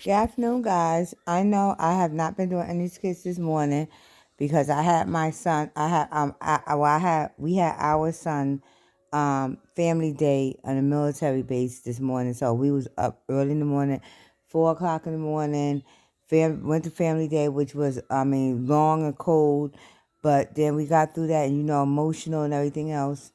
Good afternoon, guys. I know I have not been doing any skits this morning because I had my son. We had our son family day on a military base this morning. So we was up early in the morning, 4 o'clock in the morning. Went to family day, which was long and cold, but then we got through that, and emotional and everything else.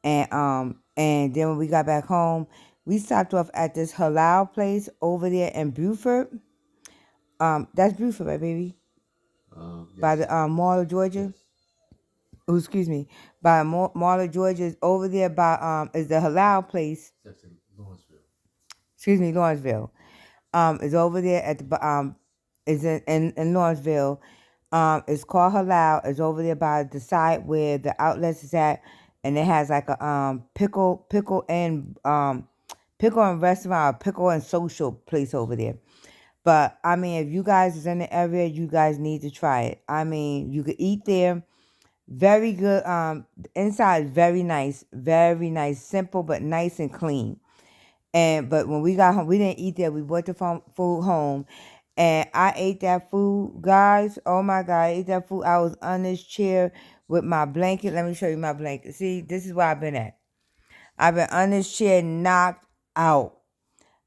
And then when we got back home, we stopped off at this halal place over there in Buford. That's Buford, right, baby? By Yes. the Mall of Georgia. Yes. Oh, excuse me. By Mall of Georgia is over there by is the halal place. That's in Lawrenceville. Excuse me, Lawrenceville. Is over there at is in Lawrenceville. It's called Halal. It's over there by the side where the outlets is at, and it has like a pickle and restaurant, or pickle and social place over there. But I mean, if you guys is in the area, you guys need to try it. I mean, you could eat there. Very good. The inside is very nice, simple but nice and clean. But when we got home, we didn't eat there. We brought the food home, and I ate that food, guys. Oh my God, I ate that food. I was on this chair with my blanket. Let me show you my blanket. See, this is where I've been at. I've been on this chair, knocked out.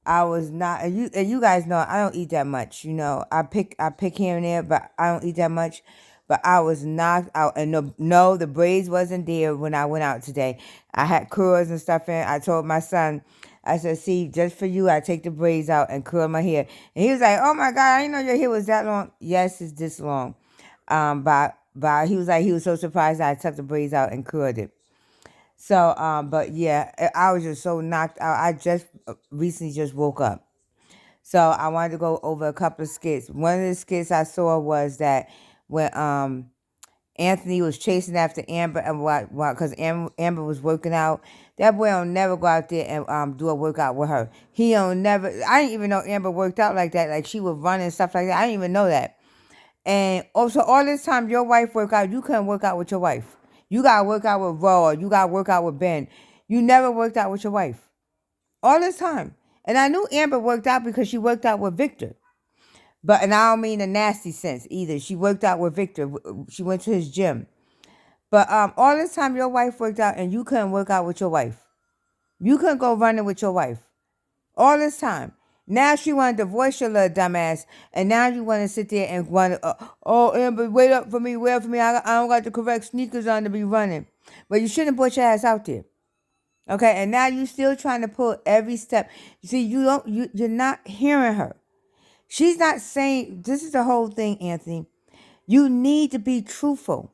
I was not, and you guys know I don't eat that much. I pick here and there, but I don't eat that much. But I was knocked out, and no, the braids wasn't there when I went out today. I had curls and stuff in. I told my son, I said, "See, just for you, I take the braids out and curl my hair." And he was like, "Oh my God, I didn't know your hair was that long." Yes, it's this long. But he was so surprised that I took the braids out and curled it. So, but yeah, I was just so knocked out. I just recently just woke up. So I wanted to go over a couple of skits. One of the skits I saw was that when Anthony was chasing after Amber, and because Amber was working out, that boy don't never go out there and do a workout with her. He don't never. I didn't even know Amber worked out like that. Like she would run and stuff like that. I didn't even know that. And also, all this time your wife work out, you couldn't work out with your wife. You got to work out with Ro, or you got to work out with Ben. You never worked out with your wife. All this time. And I knew Amber worked out because she worked out with Victor. And I don't mean a nasty sense either. She worked out with Victor. She went to his gym. But all this time your wife worked out and you couldn't work out with your wife. You couldn't go running with your wife. All this time. Now she want to divorce your little dumbass, and now you want to sit there and want to, oh, Amber, wait up for me. I don't got the correct sneakers on to be running. But you shouldn't put your ass out there. Okay, and now you still trying to pull every step. You see, you're not hearing her. She's not saying, this is the whole thing, Anthony. You need to be truthful.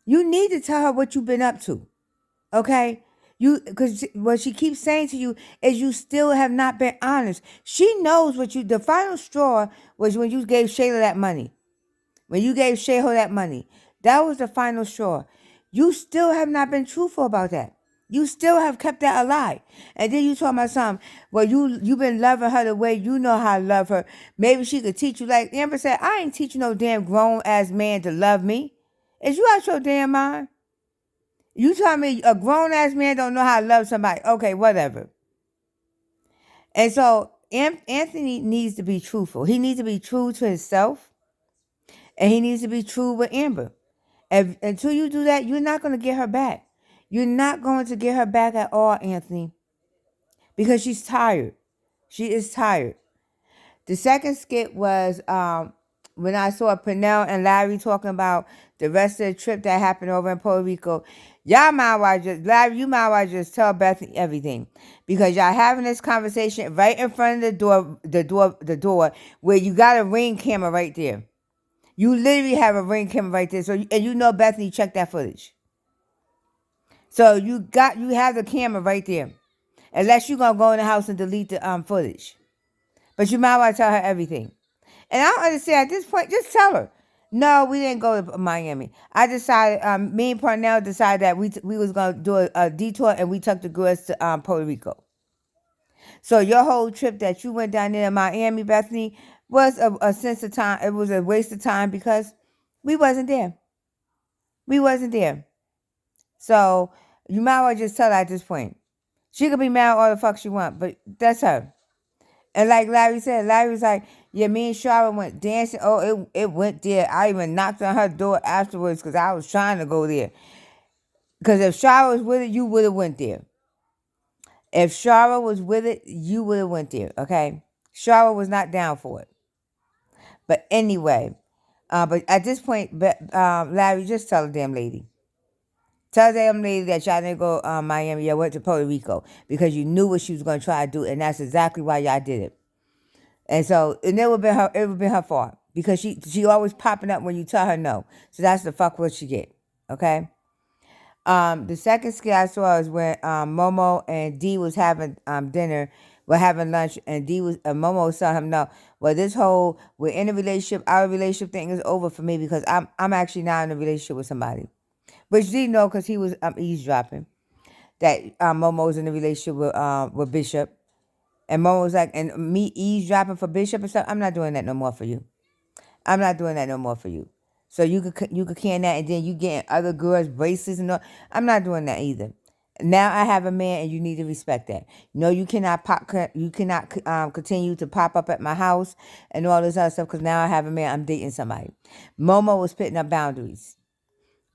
You need to tell her what you've been up to. Okay? Because what she keeps saying to you is you still have not been honest. She knows the final straw was when you gave Shayla that money. When you gave Shayla that money. That was the final straw. You still have not been truthful about that. You still have kept that a lie. And then you told my son, well, you've been loving her the way you know how to love her. Maybe she could teach you. Like Amber said, I ain't teaching no damn grown-ass man to love me. Is you out your damn mind? You tell me a grown ass man don't know how to love somebody. Okay, whatever. And so Anthony needs to be truthful. He needs to be true to himself, and he needs to be true with Amber. Until you do that, you're not going to get her back. You're not going to get her back at all, Anthony, because she's tired. She is tired. The second skit was when I saw Pernell and Larry talking about the rest of the trip that happened over in Puerto Rico. Y'all might well Larry, you might well just tell Bethany everything. Because y'all having this conversation right in front of the door where you got a ring camera right there. You literally have a ring camera right there. And you know Bethany checked that footage. So you have the camera right there. Unless you're gonna go in the house and delete the footage. But you might want to tell her everything. And I don't understand at this point, just tell her. No, we didn't go to Miami. I decided, me and Parnell decided that we was going to do a detour, and we took the girls to Puerto Rico. So your whole trip that you went down there in Miami, Bethany, was a sense of time. It was a waste of time because we wasn't there. We wasn't there. So you might well just tell her at this point. She could be mad all the fuck she want, but that's her. And like Larry said, Larry was like, yeah, me and Shara went dancing. Oh, it went there. I even knocked on her door afterwards because I was trying to go there. Because if Shara was with it, you would have went there. If Shara was with it, you would have went there. Okay, Shara was not down for it. But anyway, but at this point, Larry, just tell the damn lady. Tell the damn lady that y'all didn't go Miami. Y'all went to Puerto Rico because you knew what she was going to try to do, and that's exactly why y'all did it. And so, and it would be her. It would be her fault because she always popping up when you tell her no. So that's the fuck what she get. Okay. The second skit I saw was when Momo and D was having dinner, were having lunch, and D was Momo was telling him no. Well, this whole we're in a relationship, our relationship thing is over for me because I'm actually not in a relationship with somebody, which D know because he was eavesdropping that Momo was in a relationship with Bishop, and Momo was like, and me eavesdropping for Bishop and stuff. I'm not doing that no more for you. I'm not doing that no more for you. So you could can that, and then you getting other girls braces and all. I'm not doing that either. Now I have a man, and you need to respect that. No, you cannot You cannot continue to pop up at my house and all this other stuff because now I have a man. I'm dating somebody. Momo was putting up boundaries.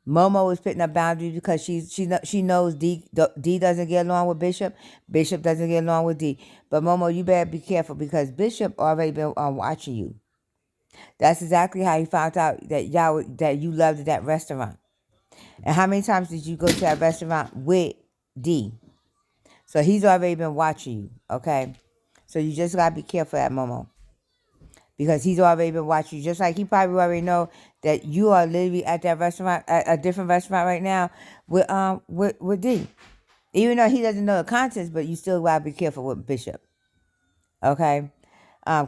Momo was putting up boundaries because she knows D doesn't get along with Bishop. Bishop doesn't get along with D. But Momo, you better be careful because Bishop already been watching you. That's exactly how he found out that you loved that restaurant. And how many times did you go to that restaurant with D? So he's already been watching you, okay? So you just gotta be careful at Momo. Because he's already been watching you. Just like he probably already know that you are literally at that restaurant, at a different restaurant right now with D. Even though he doesn't know the contents, but you still gotta be careful with Bishop. Okay?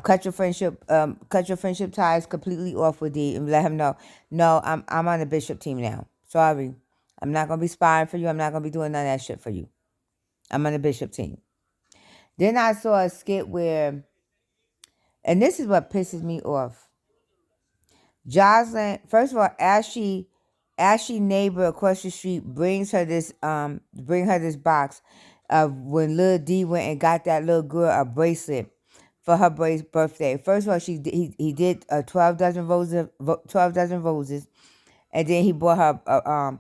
Cut your friendship ties completely off with D and let him know, no, I'm on the Bishop team now. Sorry. I'm not gonna be spying for you. I'm not gonna be doing none of that shit for you. I'm on the Bishop team. Then I saw a skit where, and this is what pisses me off. Jocelyn, first of all, Ashley neighbor across the street bring her this box of when Lil D went and got that little girl a bracelet for her birthday. First of all, he did 12 dozen roses, and then he bought her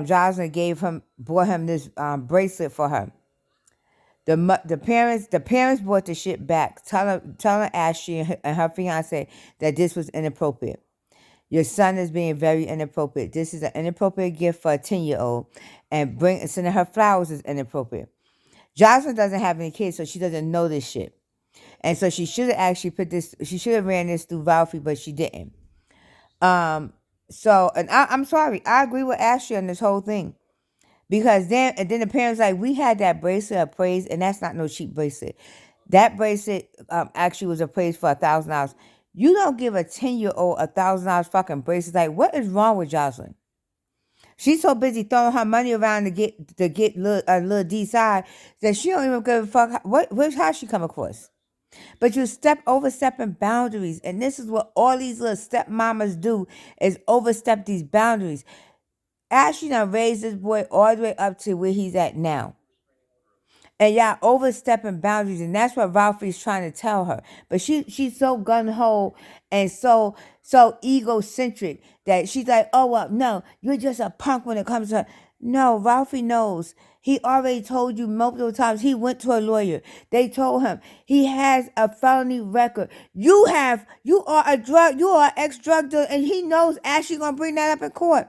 Jocelyn bought him this bracelet for her. The parents brought the shit back, telling Ashley and her fiance that this was inappropriate. Your son is being very inappropriate. This is an inappropriate gift for a 10-year-old, and sending her flowers is inappropriate. Jocelyn doesn't have any kids, so she doesn't know this shit. And so she should have actually she should have ran this through Ralphie, but she didn't. So, and I'm sorry, I agree with Ashley on this whole thing. Because then the parents like, we had that bracelet appraised, and that's not no cheap bracelet. That bracelet actually was appraised for $1,000. You don't give a 10-year-old $1,000 fucking bracelet. Like, what is wrong with Jocelyn? She's so busy throwing her money around to get little D side that she don't even give a fuck how she come across. But you overstepping boundaries, and this is what all these little stepmamas do is overstep these boundaries. Ashley done raised this boy all the way up to where he's at now. And y'all overstepping boundaries, and that's what Ralphie's trying to tell her. But she's so gun-ho and so egocentric that she's like, oh, well, no, you're just a punk when it comes to her. No, Ralphie knows. He already told you multiple times. He went to a lawyer. They told him he has a felony record. You are an ex-drug dealer, and he knows Ashley gonna bring that up in court.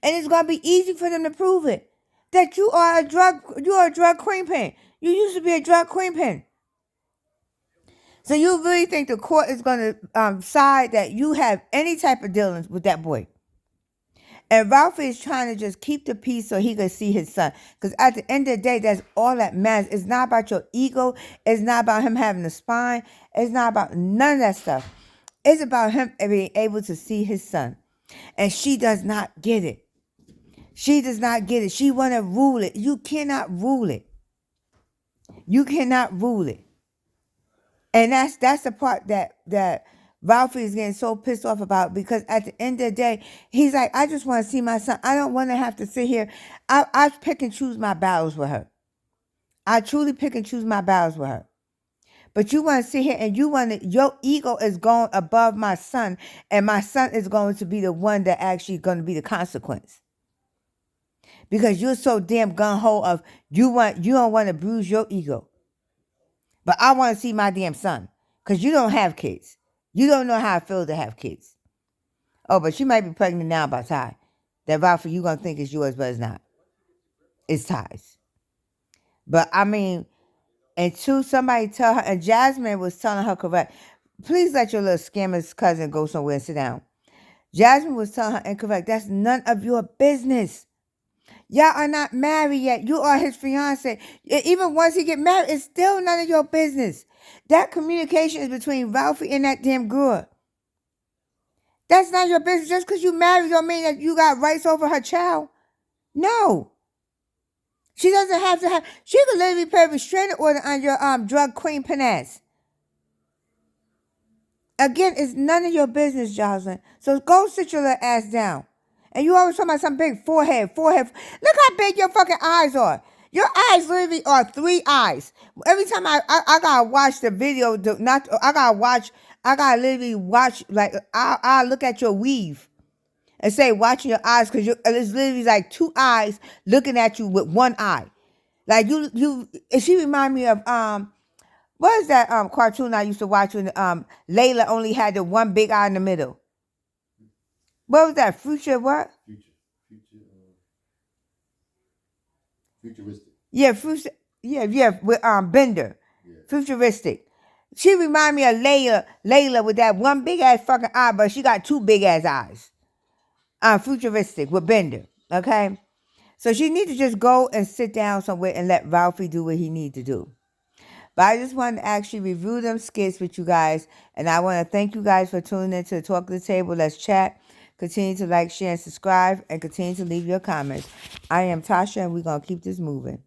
And it's gonna be easy for them to prove it. That you are a drug kingpin. You used to be a drug kingpin. So you really think the court is gonna side that you have any type of dealings with that boy? And Ralphie is trying to just keep the peace so he can see his son. Because at the end of the day, that's all that matters. It's not about your ego. It's not about him having a spine. It's not about none of that stuff. It's about him being able to see his son. And she does not get it. She does not get it. She want to rule it. You cannot rule it. You cannot rule it. And that's the part that Ralphie is getting so pissed off about, because at the end of the day, he's like, I just want to see my son. I don't want to have to sit here. I pick and choose my battles with her. I truly pick and choose my battles with her. But you want to sit here and you want to, your ego is going above my son, and my son is going to be the one that actually going to be the consequence. Because you're so damn gung-ho of you don't want to bruise your ego. But I want to see my damn son. Because you don't have kids. You don't know how it feels to have kids. Oh, but she might be pregnant now by Ty. That Ralphie, you going to think it's yours, but it's not. It's Ty's. But I mean, until somebody tell her, and Jasmine was telling her correct, please let your little scammer's cousin go somewhere and sit down. Jasmine was telling her incorrect. That's none of your business. Y'all are not married yet. You are his fiance. Even once he get married, it's still none of your business. That communication is between Ralphie and that damn girl. That's not your business. Just because you married don't mean that you got rights over her child. No. She doesn't have to have. She could literally put a restraining order on your drug queen Panaz. Again, it's none of your business, Jocelyn. So go sit your little ass down. And you always talking about some big forehead. Look how big your fucking eyes are. Your eyes literally are 3 eyes. Every time I gotta watch the video, I gotta literally watch, like, I look at your weave and say, watching your eyes, because it's literally like 2 eyes looking at you with 1 eye. Like, she remind me of, what is that cartoon I used to watch when Layla only had the one big eye in the middle? What was that? Futuristic. Yeah, with Bender. Yeah. Futuristic. She remind me of Layla with that one big ass fucking eye, but she got 2 big ass eyes. Futuristic with Bender. Okay? So she needs to just go and sit down somewhere and let Ralphie do what he needs to do. But I just want to actually review them skits with you guys. And I want to thank you guys for tuning in to the Talk of the Table. Let's chat. Continue to like, share, and subscribe. And continue to leave your comments. I am Tasha, and we're going to keep this moving.